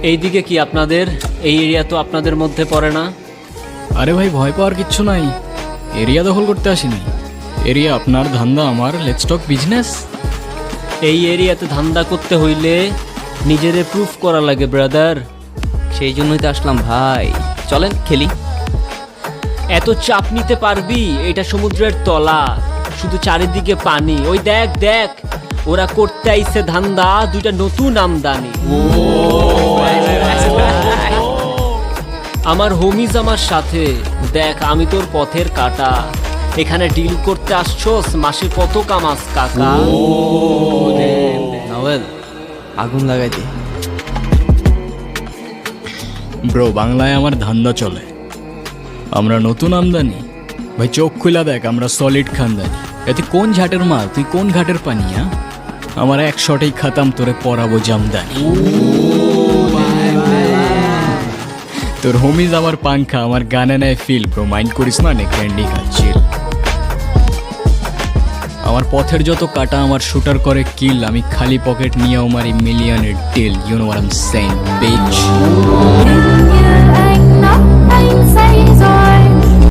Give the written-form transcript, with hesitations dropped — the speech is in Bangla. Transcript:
এইদিকে কি আপনাদের? এই এরিয়া তো আপনাদের মধ্যে পড়ে না। আরে ভাই, ভয় পাওয়ার কিচ্ছু নাই। এরিয়া দখল করতে আসিনি। এরিয়া আপনার, ধান্দা আমার। Let's talk business. এই এরিয়াতে ধান্দা করতে হইলে নিজেরে প্রুফ করা লাগে ব্রাদার। সেই জন্যই তো আসলাম ভাই, চলেন খেলি। এত চাপ নিতে পারবি? এটা সমুদ্রের তলা, শুধু চারিদিকে পানি। ওই দেখ দেখ, ওরা করতে আইছে ধান্দা, দুইটা নতুন আমদানি। আমার হোমিজ আমার সাথে। দেখ, আমি তোর পথের কাটা। এখানে ডিল করতে আসছোস, মাসে কত কামাস কাকা? নভেল আগুন লাগাই দি। ব্রো, বাংলায় আমার ধান্দা চলে। আমরা নতুন আমদানি। ভাই চোখ খুলা দেখ, আমরা সলিড খানদানি। এতে কোন ঝাটের মাল, তুই কোন ঘাটের পানি? আমার এক শটেই খাতাম, তোরে পরাবো জামদানি। তোর হোমিজ আমার পাংখা, আমার গানে নেয় ফিল। ব্রো মাইন্ড করিস না, নে ক্যান্ডি খাচ্ছিল। আমার পথের যত কাটা আমার শুটার করে কিল। আমি খালি পকেট নিয়ে আমার মিলিয়নের deal. You know what I am saying, bitch. Wenn ihr eng noch ein seid, so